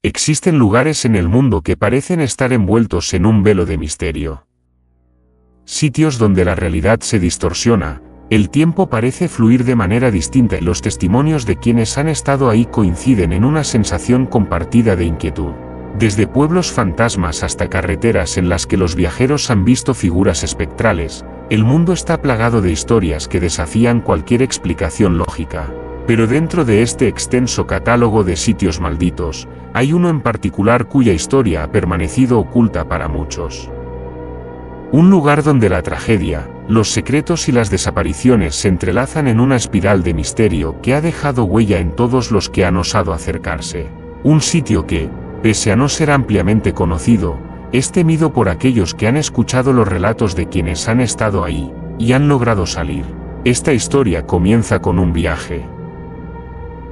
Existen lugares en el mundo que parecen estar envueltos en un velo de misterio. Sitios donde la realidad se distorsiona, el tiempo parece fluir de manera distinta y los testimonios de quienes han estado ahí coinciden en una sensación compartida de inquietud. Desde pueblos fantasmas hasta carreteras en las que los viajeros han visto figuras espectrales, el mundo está plagado de historias que desafían cualquier explicación lógica. Pero dentro de este extenso catálogo de sitios malditos, hay uno en particular cuya historia ha permanecido oculta para muchos. Un lugar donde la tragedia, los secretos y las desapariciones se entrelazan en una espiral de misterio que ha dejado huella en todos los que han osado acercarse. Un sitio que, pese a no ser ampliamente conocido, es temido por aquellos que han escuchado los relatos de quienes han estado ahí y han logrado salir. Esta historia comienza con un viaje.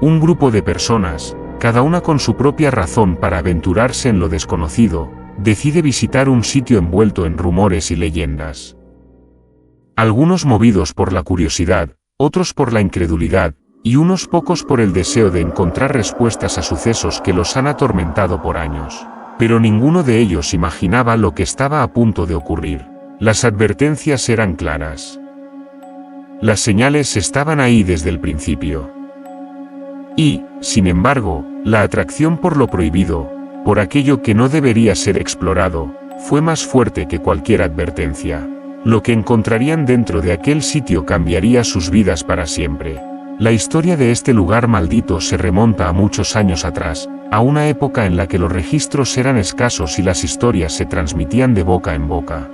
Un grupo de personas, cada una con su propia razón para aventurarse en lo desconocido, decide visitar un sitio envuelto en rumores y leyendas. Algunos movidos por la curiosidad, otros por la incredulidad, y unos pocos por el deseo de encontrar respuestas a sucesos que los han atormentado por años. Pero ninguno de ellos imaginaba lo que estaba a punto de ocurrir. Las advertencias eran claras. Las señales estaban ahí desde el principio. Y, sin embargo, la atracción por lo prohibido, por aquello que no debería ser explorado, fue más fuerte que cualquier advertencia. Lo que encontrarían dentro de aquel sitio cambiaría sus vidas para siempre. La historia de este lugar maldito se remonta a muchos años atrás, a una época en la que los registros eran escasos y las historias se transmitían de boca en boca.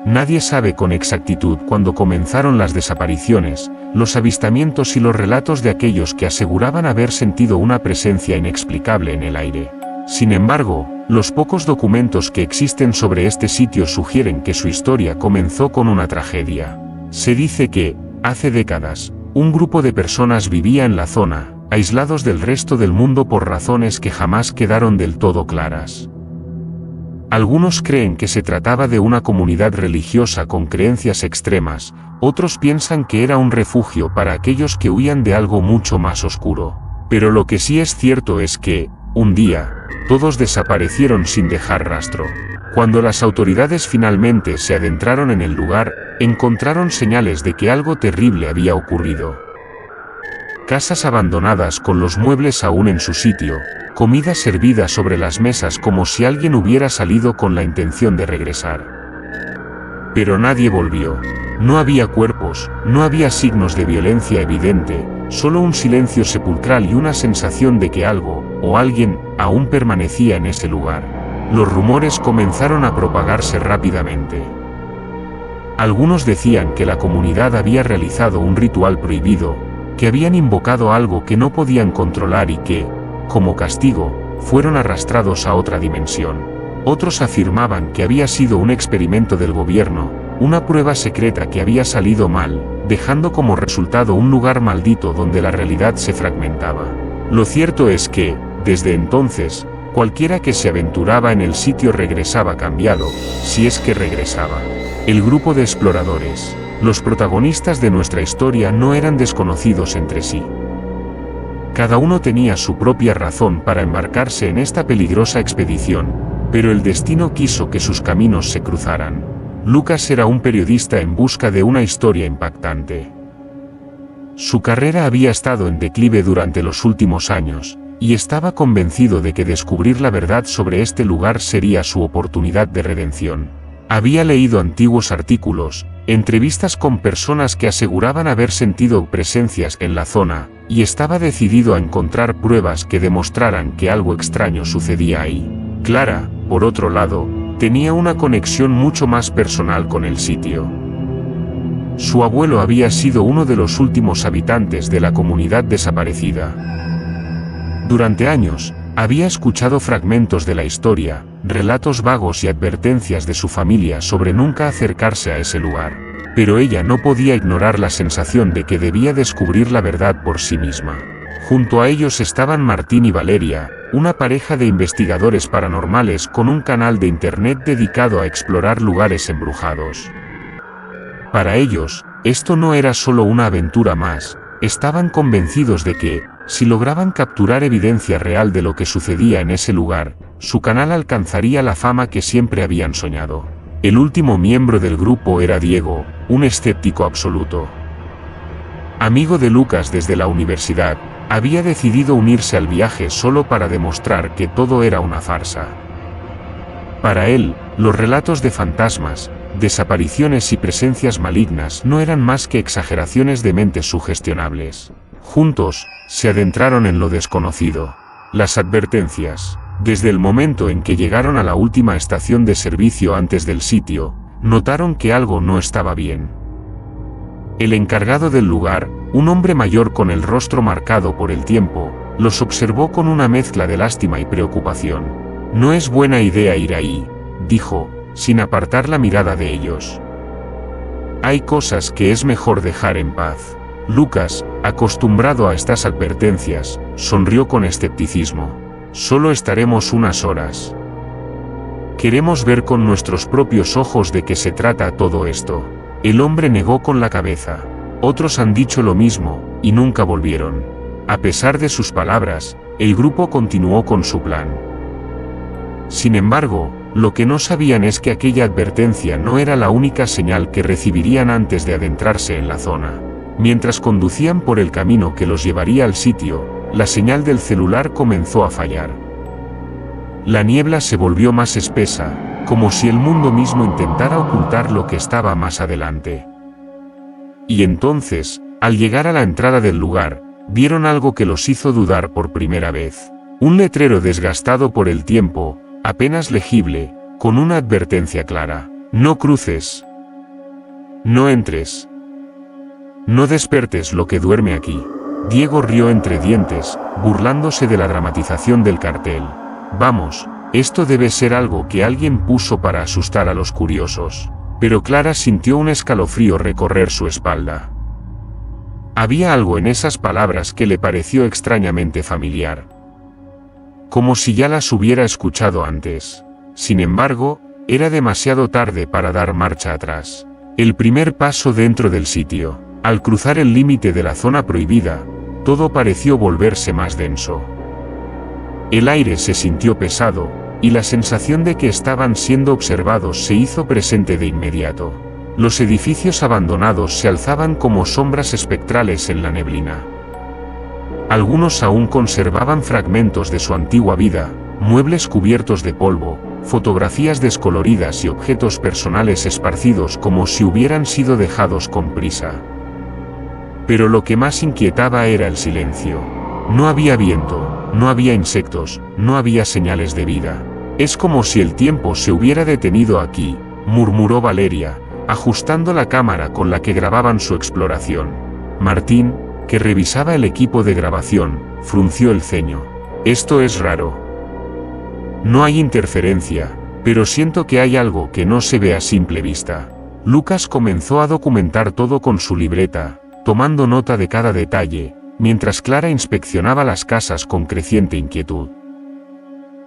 Nadie sabe con exactitud cuándo comenzaron las desapariciones, los avistamientos y los relatos de aquellos que aseguraban haber sentido una presencia inexplicable en el aire. Sin embargo, los pocos documentos que existen sobre este sitio sugieren que su historia comenzó con una tragedia. Se dice que, hace décadas, un grupo de personas vivía en la zona, aislados del resto del mundo por razones que jamás quedaron del todo claras. Algunos creen que se trataba de una comunidad religiosa con creencias extremas, otros piensan que era un refugio para aquellos que huían de algo mucho más oscuro. Pero lo que sí es cierto es que, un día, todos desaparecieron sin dejar rastro. Cuando las autoridades finalmente se adentraron en el lugar, encontraron señales de que algo terrible había ocurrido. Casas abandonadas con los muebles aún en su sitio, comida servida sobre las mesas como si alguien hubiera salido con la intención de regresar. Pero nadie volvió. No había cuerpos, no había signos de violencia evidente, solo un silencio sepulcral y una sensación de que algo, o alguien, aún permanecía en ese lugar. Los rumores comenzaron a propagarse rápidamente. Algunos decían que la comunidad había realizado un ritual prohibido, que habían invocado algo que no podían controlar y que, como castigo, fueron arrastrados a otra dimensión. Otros afirmaban que había sido un experimento del gobierno, una prueba secreta que había salido mal, dejando como resultado un lugar maldito donde la realidad se fragmentaba. Lo cierto es que, desde entonces, cualquiera que se aventuraba en el sitio regresaba cambiado, si es que regresaba. El grupo de exploradores, los protagonistas de nuestra historia, no eran desconocidos entre sí. Cada uno tenía su propia razón para embarcarse en esta peligrosa expedición, pero el destino quiso que sus caminos se cruzaran. Lucas era un periodista en busca de una historia impactante. Su carrera había estado en declive durante los últimos años, y estaba convencido de que descubrir la verdad sobre este lugar sería su oportunidad de redención. Había leído antiguos artículos, entrevistas con personas que aseguraban haber sentido presencias en la zona, y estaba decidido a encontrar pruebas que demostraran que algo extraño sucedía ahí. Clara, por otro lado, tenía una conexión mucho más personal con el sitio. Su abuelo había sido uno de los últimos habitantes de la comunidad desaparecida. Durante años, había escuchado fragmentos de la historia, relatos vagos y advertencias de su familia sobre nunca acercarse a ese lugar. Pero ella no podía ignorar la sensación de que debía descubrir la verdad por sí misma. Junto a ellos estaban Martín y Valeria, una pareja de investigadores paranormales con un canal de internet dedicado a explorar lugares embrujados. Para ellos, esto no era solo una aventura más, estaban convencidos de que, si lograban capturar evidencia real de lo que sucedía en ese lugar, su canal alcanzaría la fama que siempre habían soñado. El último miembro del grupo era Diego, un escéptico absoluto. Amigo de Lucas desde la universidad, había decidido unirse al viaje solo para demostrar que todo era una farsa. Para él, los relatos de fantasmas, desapariciones y presencias malignas no eran más que exageraciones de mentes sugestionables. Juntos, se adentraron en lo desconocido. Las advertencias. Desde el momento en que llegaron a la última estación de servicio antes del sitio, notaron que algo no estaba bien. El encargado del lugar, un hombre mayor con el rostro marcado por el tiempo, los observó con una mezcla de lástima y preocupación. «No es buena idea ir ahí», dijo, sin apartar la mirada de ellos. «Hay cosas que es mejor dejar en paz». Lucas, acostumbrado a estas advertencias, sonrió con escepticismo. «Solo estaremos unas horas. Queremos ver con nuestros propios ojos de qué se trata todo esto». El hombre negó con la cabeza. Otros han dicho lo mismo, y nunca volvieron. A pesar de sus palabras, el grupo continuó con su plan. Sin embargo, lo que no sabían es que aquella advertencia no era la única señal que recibirían antes de adentrarse en la zona. Mientras conducían por el camino que los llevaría al sitio, la señal del celular comenzó a fallar. La niebla se volvió más espesa, como si el mundo mismo intentara ocultar lo que estaba más adelante. Y entonces, al llegar a la entrada del lugar, vieron algo que los hizo dudar por primera vez. Un letrero desgastado por el tiempo, apenas legible, con una advertencia clara: «No cruces. No entres. No despertes lo que duerme aquí». Diego rió entre dientes, burlándose de la dramatización del cartel. «Vamos, esto debe ser algo que alguien puso para asustar a los curiosos». Pero Clara sintió un escalofrío recorrer su espalda. Había algo en esas palabras que le pareció extrañamente familiar. Como si ya las hubiera escuchado antes. Sin embargo, era demasiado tarde para dar marcha atrás. El primer paso dentro del sitio. Al cruzar el límite de la zona prohibida, todo pareció volverse más denso. El aire se sintió pesado, y la sensación de que estaban siendo observados se hizo presente de inmediato. Los edificios abandonados se alzaban como sombras espectrales en la neblina. Algunos aún conservaban fragmentos de su antigua vida, muebles cubiertos de polvo, fotografías descoloridas y objetos personales esparcidos como si hubieran sido dejados con prisa. Pero lo que más inquietaba era el silencio. No había viento, no había insectos, no había señales de vida. «Es como si el tiempo se hubiera detenido aquí», murmuró Valeria, ajustando la cámara con la que grababan su exploración. Martín, que revisaba el equipo de grabación, frunció el ceño. «Esto es raro. No hay interferencia, pero siento que hay algo que no se ve a simple vista». Lucas comenzó a documentar todo con su libreta, tomando nota de cada detalle, mientras Clara inspeccionaba las casas con creciente inquietud.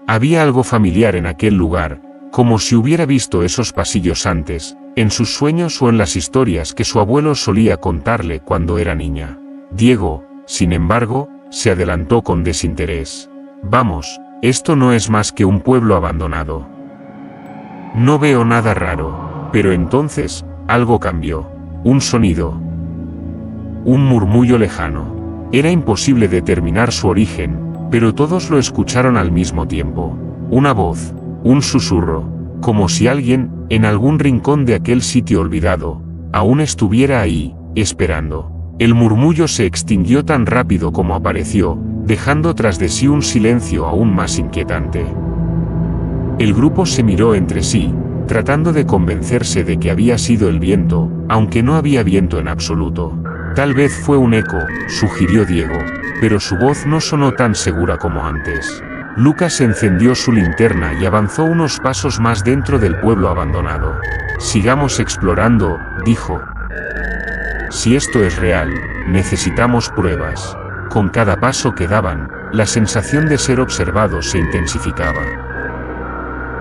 Había algo familiar en aquel lugar, como si hubiera visto esos pasillos antes, en sus sueños o en las historias que su abuelo solía contarle cuando era niña. Diego, sin embargo, se adelantó con desinterés. «Vamos, esto no es más que un pueblo abandonado. No veo nada raro». Pero entonces, algo cambió. Un sonido. Un murmullo lejano. Era imposible determinar su origen, pero todos lo escucharon al mismo tiempo. Una voz, un susurro, como si alguien, en algún rincón de aquel sitio olvidado, aún estuviera ahí, esperando. El murmullo se extinguió tan rápido como apareció, dejando tras de sí un silencio aún más inquietante. El grupo se miró entre sí, tratando de convencerse de que había sido el viento, aunque no había viento en absoluto. «Tal vez fue un eco», sugirió Diego, pero su voz no sonó tan segura como antes. Lucas encendió su linterna y avanzó unos pasos más dentro del pueblo abandonado. «Sigamos explorando», dijo. «Si esto es real, necesitamos pruebas». Con cada paso que daban, la sensación de ser observados se intensificaba.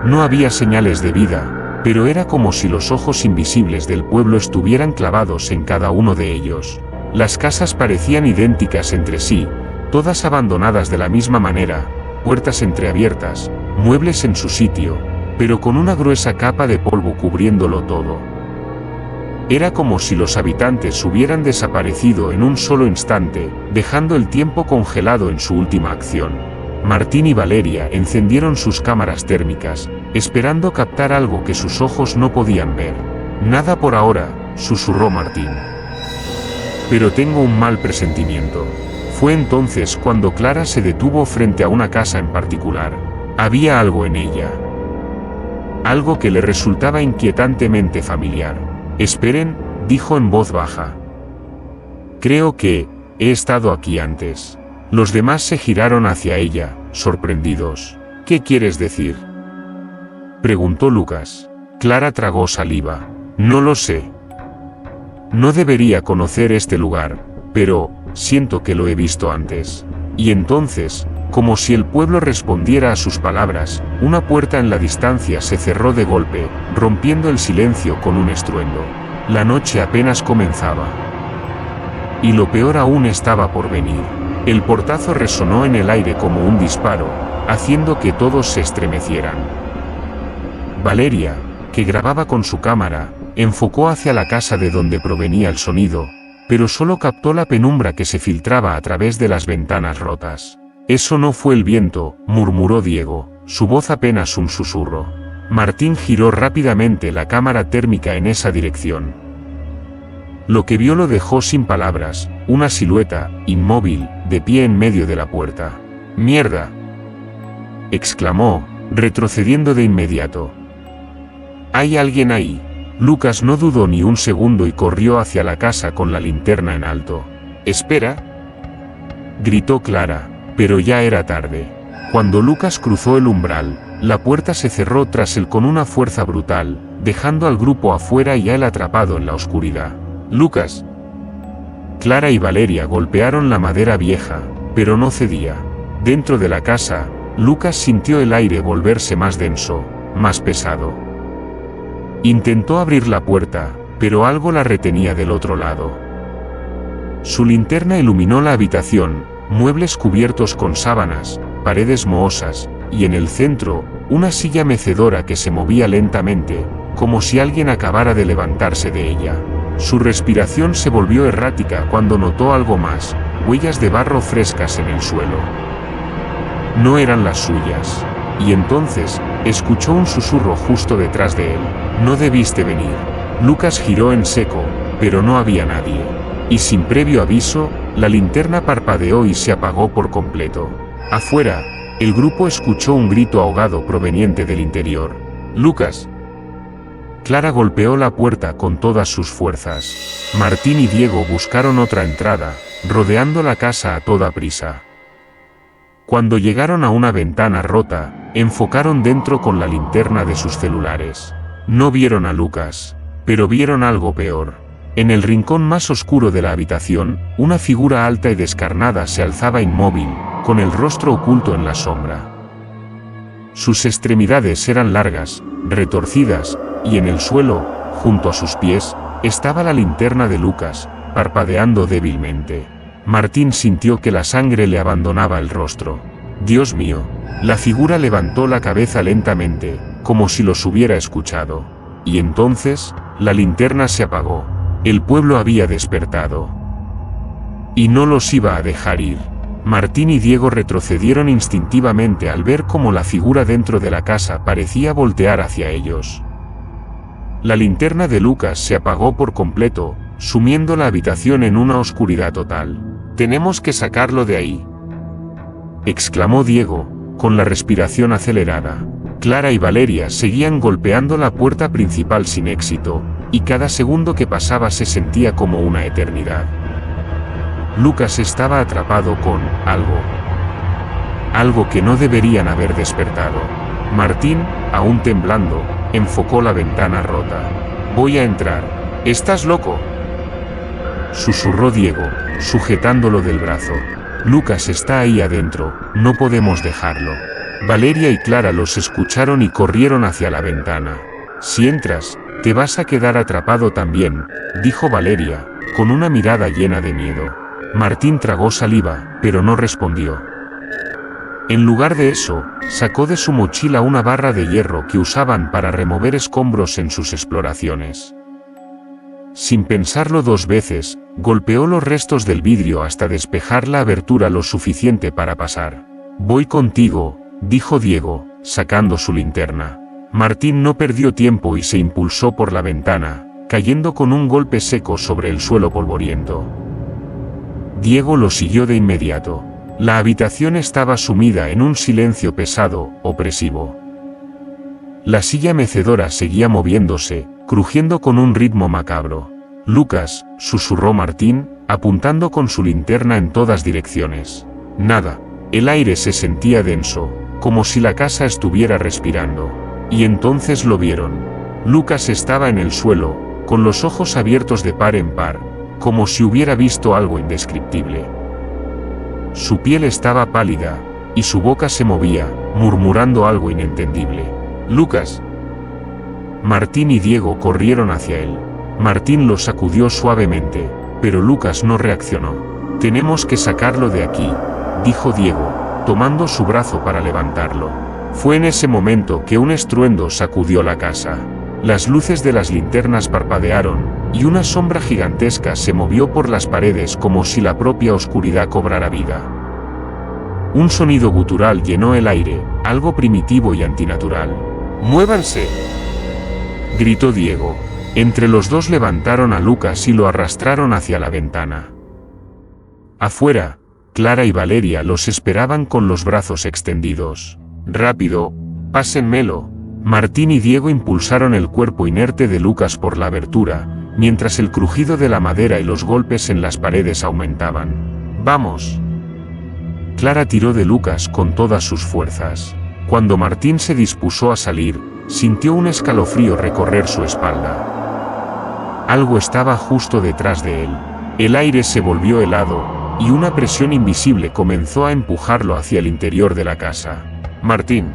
No había señales de vida, pero era como si los ojos invisibles del pueblo estuvieran clavados en cada uno de ellos. Las casas parecían idénticas entre sí, todas abandonadas de la misma manera, puertas entreabiertas, muebles en su sitio, pero con una gruesa capa de polvo cubriéndolo todo. Era como si los habitantes hubieran desaparecido en un solo instante, dejando el tiempo congelado en su última acción. Martín y Valeria encendieron sus cámaras térmicas, esperando captar algo que sus ojos no podían ver. Nada por ahora, susurró Martín. Pero tengo un mal presentimiento. Fue entonces cuando Clara se detuvo frente a una casa en particular. Había algo en ella. Algo que le resultaba inquietantemente familiar. Esperen, dijo en voz baja. Creo que he estado aquí antes. Los demás se giraron hacia ella, sorprendidos. ¿Qué quieres decir?, preguntó Lucas. Clara tragó saliva. No lo sé. No debería conocer este lugar, pero siento que lo he visto antes. Y entonces, como si el pueblo respondiera a sus palabras, una puerta en la distancia se cerró de golpe, rompiendo el silencio con un estruendo. La noche apenas comenzaba. Y lo peor aún estaba por venir. El portazo resonó en el aire como un disparo, haciendo que todos se estremecieran. Valeria, que grababa con su cámara, enfocó hacia la casa de donde provenía el sonido, pero solo captó la penumbra que se filtraba a través de las ventanas rotas. Eso no fue el viento, murmuró Diego, su voz apenas un susurro. Martín giró rápidamente la cámara térmica en esa dirección. Lo que vio lo dejó sin palabras, una silueta, inmóvil, de pie en medio de la puerta. ¡Mierda!, exclamó, retrocediendo de inmediato. ¿Hay alguien ahí? Lucas no dudó ni un segundo y corrió hacia la casa con la linterna en alto. «¡Espera!», gritó Clara, pero ya era tarde. Cuando Lucas cruzó el umbral, la puerta se cerró tras él con una fuerza brutal, dejando al grupo afuera y a él atrapado en la oscuridad. «Lucas». Clara y Valeria golpearon la madera vieja, pero no cedía. Dentro de la casa, Lucas sintió el aire volverse más denso, más pesado. Intentó abrir la puerta, pero algo la retenía del otro lado. Su linterna iluminó la habitación, muebles cubiertos con sábanas, paredes mohosas, y en el centro, una silla mecedora que se movía lentamente, como si alguien acabara de levantarse de ella. Su respiración se volvió errática cuando notó algo más, huellas de barro frescas en el suelo. No eran las suyas. Y entonces, escuchó un susurro justo detrás de él. «No debiste venir». Lucas giró en seco, pero no había nadie. Y sin previo aviso, la linterna parpadeó y se apagó por completo. Afuera, el grupo escuchó un grito ahogado proveniente del interior. «¡Lucas!». Clara golpeó la puerta con todas sus fuerzas. Martín y Diego buscaron otra entrada, rodeando la casa a toda prisa. Cuando llegaron a una ventana rota, enfocaron dentro con la linterna de sus celulares. No vieron a Lucas, pero vieron algo peor. En el rincón más oscuro de la habitación, una figura alta y descarnada se alzaba inmóvil, con el rostro oculto en la sombra. Sus extremidades eran largas, retorcidas, y en el suelo, junto a sus pies, estaba la linterna de Lucas, parpadeando débilmente. Martín sintió que la sangre le abandonaba el rostro. «Dios mío». La figura levantó la cabeza lentamente, como si los hubiera escuchado. Y entonces, la linterna se apagó. El pueblo había despertado. Y no los iba a dejar ir. Martín y Diego retrocedieron instintivamente al ver cómo la figura dentro de la casa parecía voltear hacia ellos. La linterna de Lucas se apagó por completo, sumiendo la habitación en una oscuridad total. «Tenemos que sacarlo de ahí», exclamó Diego, con la respiración acelerada. Clara y Valeria seguían golpeando la puerta principal sin éxito, y cada segundo que pasaba se sentía como una eternidad. Lucas estaba atrapado con algo que no deberían haber despertado. Martín, aún temblando, enfocó la ventana rota. «Voy a entrar». «¿Estás loco?», susurró Diego, sujetándolo del brazo. «Lucas está ahí adentro, no podemos dejarlo». Valeria y Clara los escucharon y corrieron hacia la ventana. «Si entras, te vas a quedar atrapado también», dijo Valeria, con una mirada llena de miedo. Martín tragó saliva, pero no respondió. En lugar de eso, sacó de su mochila una barra de hierro que usaban para remover escombros en sus exploraciones. Sin pensarlo dos veces, golpeó los restos del vidrio hasta despejar la abertura lo suficiente para pasar. «Voy contigo», dijo Diego, sacando su linterna. Martín no perdió tiempo y se impulsó por la ventana, cayendo con un golpe seco sobre el suelo polvoriento. Diego lo siguió de inmediato. La habitación estaba sumida en un silencio pesado, opresivo. La silla mecedora seguía moviéndose, crujiendo con un ritmo macabro. «Lucas», susurró Martín, apuntando con su linterna en todas direcciones. Nada. El aire se sentía denso, como si la casa estuviera respirando. Y entonces lo vieron. Lucas estaba en el suelo, con los ojos abiertos de par en par, como si hubiera visto algo indescriptible. Su piel estaba pálida, y su boca se movía, murmurando algo inentendible. «Lucas». Martín y Diego corrieron hacia él. Martín lo sacudió suavemente, pero Lucas no reaccionó. «Tenemos que sacarlo de aquí», dijo Diego, tomando su brazo para levantarlo. Fue en ese momento que un estruendo sacudió la casa. Las luces de las linternas parpadearon, y una sombra gigantesca se movió por las paredes como si la propia oscuridad cobrara vida. Un sonido gutural llenó el aire, algo primitivo y antinatural. «¡Muévanse!», gritó Diego. Entre los dos levantaron a Lucas y lo arrastraron hacia la ventana. Afuera, Clara y Valeria los esperaban con los brazos extendidos. «Rápido, pásenmelo». Martín y Diego impulsaron el cuerpo inerte de Lucas por la abertura, mientras el crujido de la madera y los golpes en las paredes aumentaban. «¡Vamos!». Clara tiró de Lucas con todas sus fuerzas. Cuando Martín se dispuso a salir, sintió un escalofrío recorrer su espalda. Algo estaba justo detrás de él. El aire se volvió helado, y una presión invisible comenzó a empujarlo hacia el interior de la casa. «Martín»,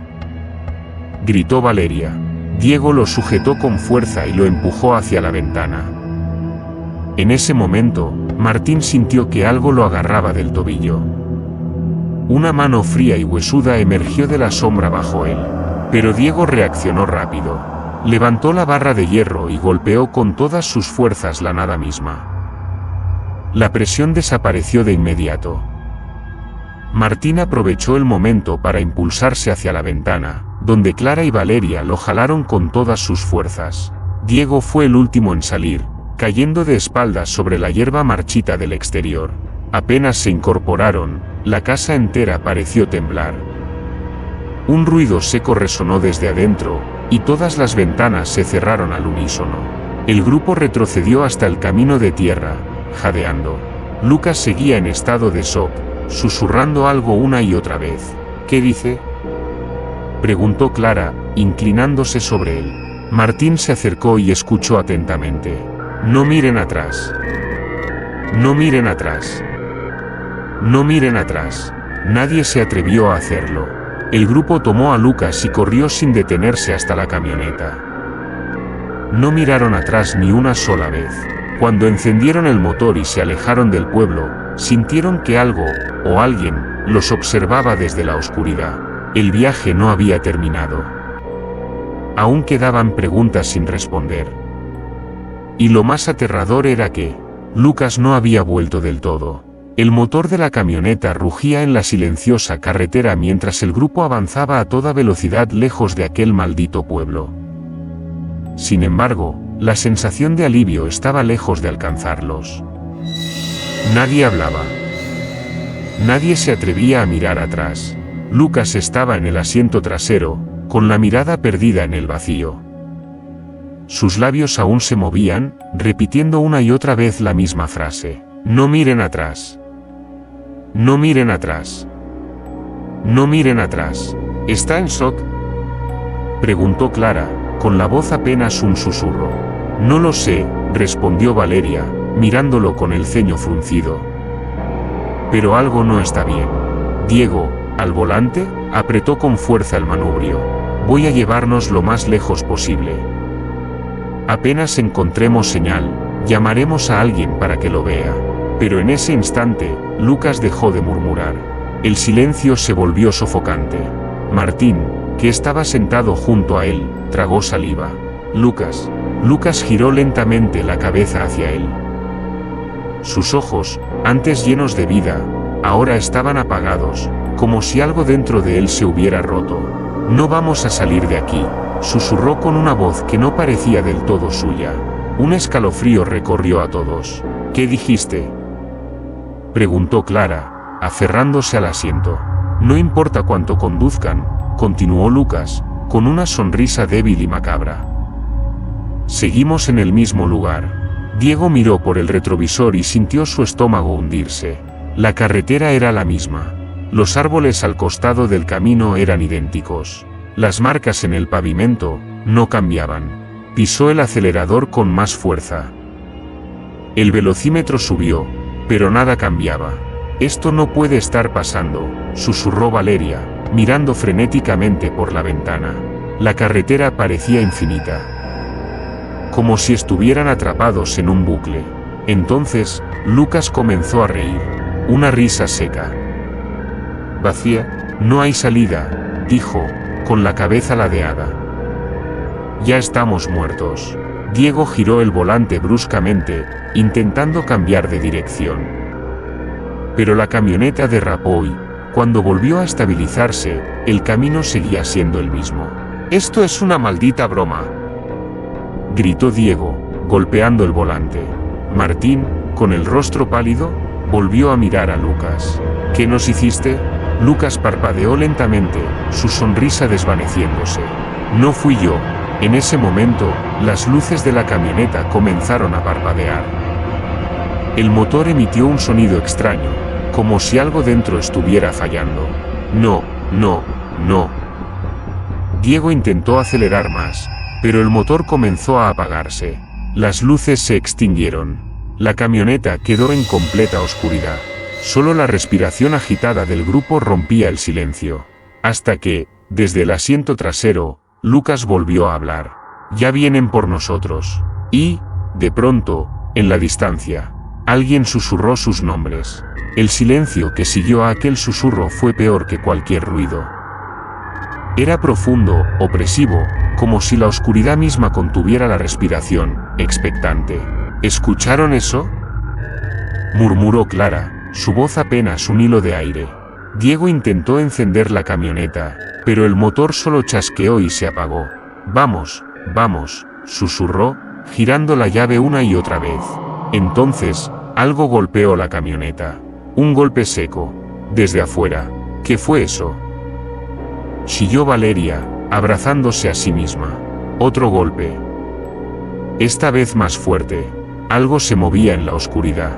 gritó Valeria. Diego lo sujetó con fuerza y lo empujó hacia la ventana. En ese momento, Martín sintió que algo lo agarraba del tobillo. Una mano fría y huesuda emergió de la sombra bajo él. Pero Diego reaccionó rápido. Levantó la barra de hierro y golpeó con todas sus fuerzas la nada misma. La presión desapareció de inmediato. Martín aprovechó el momento para impulsarse hacia la ventana, donde Clara y Valeria lo jalaron con todas sus fuerzas. Diego fue el último en salir, cayendo de espaldas sobre la hierba marchita del exterior. Apenas se incorporaron, la casa entera pareció temblar. Un ruido seco resonó desde adentro, y todas las ventanas se cerraron al unísono. El grupo retrocedió hasta el camino de tierra, jadeando. Lucas seguía en estado de shock, susurrando algo una y otra vez. «¿Qué dice?», preguntó Clara, inclinándose sobre él. Martín se acercó y escuchó atentamente. «No miren atrás. No miren atrás. No miren atrás». Nadie se atrevió a hacerlo. El grupo tomó a Lucas y corrió sin detenerse hasta la camioneta. No miraron atrás ni una sola vez. Cuando encendieron el motor y se alejaron del pueblo, sintieron que algo, o alguien, los observaba desde la oscuridad. El viaje no había terminado. Aún quedaban preguntas sin responder. Y lo más aterrador era que Lucas no había vuelto del todo. El motor de la camioneta rugía en la silenciosa carretera mientras el grupo avanzaba a toda velocidad lejos de aquel maldito pueblo. Sin embargo, la sensación de alivio estaba lejos de alcanzarlos. Nadie hablaba. Nadie se atrevía a mirar atrás. Lucas estaba en el asiento trasero, con la mirada perdida en el vacío. Sus labios aún se movían, repitiendo una y otra vez la misma frase. «No miren atrás. No miren atrás. No miren atrás». «¿Está en shock?», preguntó Clara, con la voz apenas un susurro. «No lo sé», respondió Valeria, mirándolo con el ceño fruncido. «Pero algo no está bien». Diego, al volante, apretó con fuerza el manubrio. «Voy a llevarnos lo más lejos posible. Apenas encontremos señal, Llamaremos a alguien para que lo vea. Pero en ese instante, Lucas dejó de murmurar. El silencio se volvió sofocante. Martín, que estaba sentado junto a él, tragó saliva. Lucas. Lucas giró lentamente la cabeza hacia él. Sus ojos, antes llenos de vida, ahora estaban apagados, como si algo dentro de él se hubiera roto. No vamos a salir de aquí, susurró con una voz que no parecía del todo suya. Un escalofrío recorrió a todos. ¿Qué dijiste?, preguntó Clara, aferrándose al asiento. No importa cuánto conduzcan, continuó Lucas, con una sonrisa débil y macabra. Seguimos en el mismo lugar. Diego miró por el retrovisor y sintió su estómago hundirse. La carretera era la misma. Los árboles al costado del camino eran idénticos. Las marcas en el pavimento no cambiaban. Pisó el acelerador con más fuerza. El velocímetro subió, pero nada cambiaba. Esto no puede estar pasando, susurró Valeria, mirando frenéticamente por la ventana. La carretera parecía infinita, como si estuvieran atrapados en un bucle. Entonces, Lucas comenzó a reír. Una risa seca. Vacía, no hay salida, dijo, con la cabeza ladeada. Ya estamos muertos. Diego giró el volante bruscamente, intentando cambiar de dirección. Pero la camioneta derrapó y, cuando volvió a estabilizarse, el camino seguía siendo el mismo. «Esto es una maldita broma», gritó Diego, golpeando el volante. Martín, con el rostro pálido, volvió a mirar a Lucas. «¿Qué nos hiciste?». Lucas parpadeó lentamente, su sonrisa desvaneciéndose. «No fui yo». En ese momento, las luces de la camioneta comenzaron a parpadear. El motor emitió un sonido extraño, como si algo dentro estuviera fallando. «No, no, no». Diego intentó acelerar más, pero el motor comenzó a apagarse. Las luces se extinguieron. La camioneta quedó en completa oscuridad. Solo la respiración agitada del grupo rompía el silencio. Hasta que, desde el asiento trasero, Lucas volvió a hablar. «Ya vienen por nosotros». Y, de pronto, en la distancia, alguien susurró sus nombres. El silencio que siguió a aquel susurro fue peor que cualquier ruido. Era profundo, opresivo, como si la oscuridad misma contuviera la respiración, expectante. ¿Escucharon eso?, murmuró Clara, su voz apenas un hilo de aire. Diego intentó encender la camioneta, pero el motor solo chasqueó y se apagó. «Vamos, vamos», susurró, girando la llave una y otra vez. Entonces, algo golpeó la camioneta. Un golpe seco, desde afuera. ¿Qué fue eso?, chilló Valeria, abrazándose a sí misma. Otro golpe. Esta vez más fuerte. Algo se movía en la oscuridad,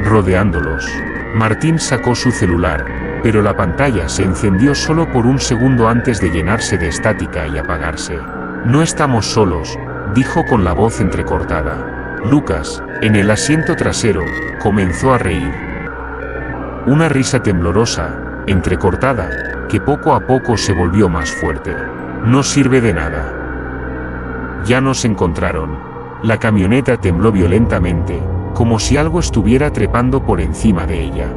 rodeándolos. Martín sacó su celular, pero la pantalla se encendió solo por un segundo antes de llenarse de estática y apagarse. «No estamos solos», dijo con la voz entrecortada. Lucas, en el asiento trasero, comenzó a reír. Una risa temblorosa, entrecortada, que poco a poco se volvió más fuerte. «No sirve de nada. Ya nos encontraron». La camioneta tembló violentamente, como si algo estuviera trepando por encima de ella.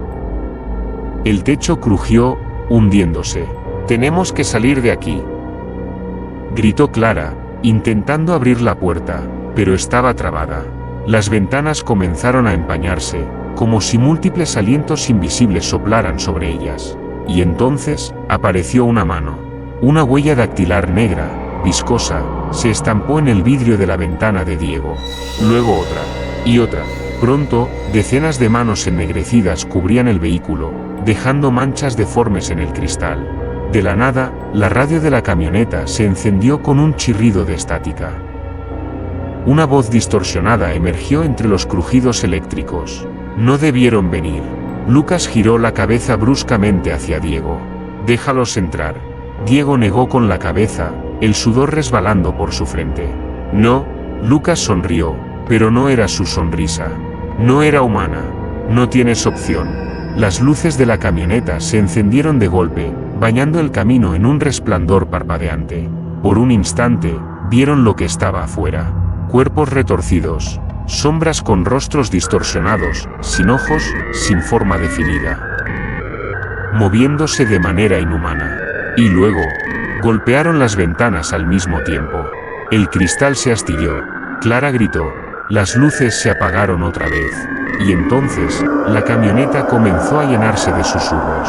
El techo crujió, hundiéndose. «Tenemos que salir de aquí», gritó Clara, intentando abrir la puerta, pero estaba trabada. Las ventanas comenzaron a empañarse, como si múltiples alientos invisibles soplaran sobre ellas. Y entonces, apareció una mano. Una huella dactilar negra, viscosa, se estampó en el vidrio de la ventana de Diego. Luego otra. Y otra. Pronto, decenas de manos ennegrecidas cubrían el vehículo, dejando manchas deformes en el cristal. De la nada, la radio de la camioneta se encendió con un chirrido de estática. Una voz distorsionada emergió entre los crujidos eléctricos. «No debieron venir». Lucas giró la cabeza bruscamente hacia Diego. «Déjalos entrar». Diego negó con la cabeza, el sudor resbalando por su frente. «No». Lucas sonrió, pero no era su sonrisa. No era humana. «No tienes opción». Las luces de la camioneta se encendieron de golpe, bañando el camino en un resplandor parpadeante. Por un instante, vieron lo que estaba afuera. Cuerpos retorcidos, sombras con rostros distorsionados, sin ojos, sin forma definida, moviéndose de manera inhumana. Y luego, golpearon las ventanas al mismo tiempo. El cristal se astilló. Clara gritó. Las luces se apagaron otra vez. Y entonces, la camioneta comenzó a llenarse de susurros.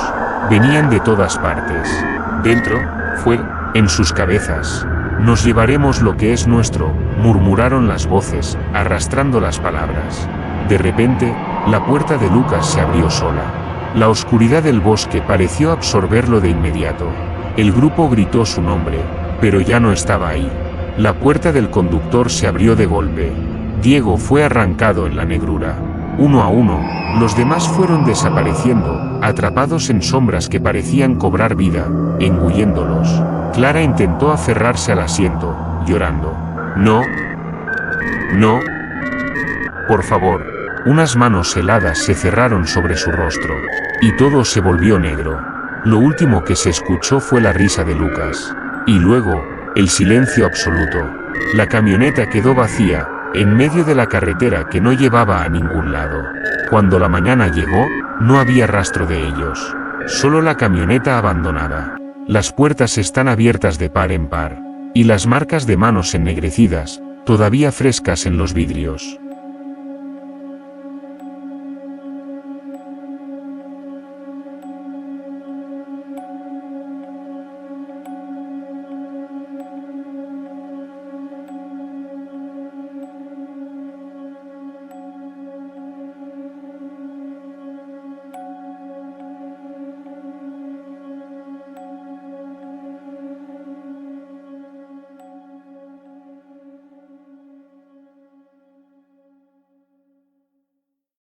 Venían de todas partes. Dentro, fuera, en sus cabezas. Nos llevaremos lo que es nuestro, murmuraron las voces, arrastrando las palabras. De repente, la puerta de Lucas se abrió sola. La oscuridad del bosque pareció absorberlo de inmediato. El grupo gritó su nombre, pero ya no estaba ahí. La puerta del conductor se abrió de golpe. Diego fue arrancado en la negrura. Uno a uno, los demás fueron desapareciendo, atrapados en sombras que parecían cobrar vida, engulléndolos. Clara intentó aferrarse al asiento, llorando. No. No. Por favor. Unas manos heladas se cerraron sobre su rostro, y todo se volvió negro. Lo último que se escuchó fue la risa de Lucas. Y luego, el silencio absoluto. La camioneta quedó vacía, en medio de la carretera que no llevaba a ningún lado. Cuando la mañana llegó, no había rastro de ellos. Solo la camioneta abandonada. Las puertas están abiertas de par en par. Y las marcas de manos ennegrecidas, todavía frescas en los vidrios.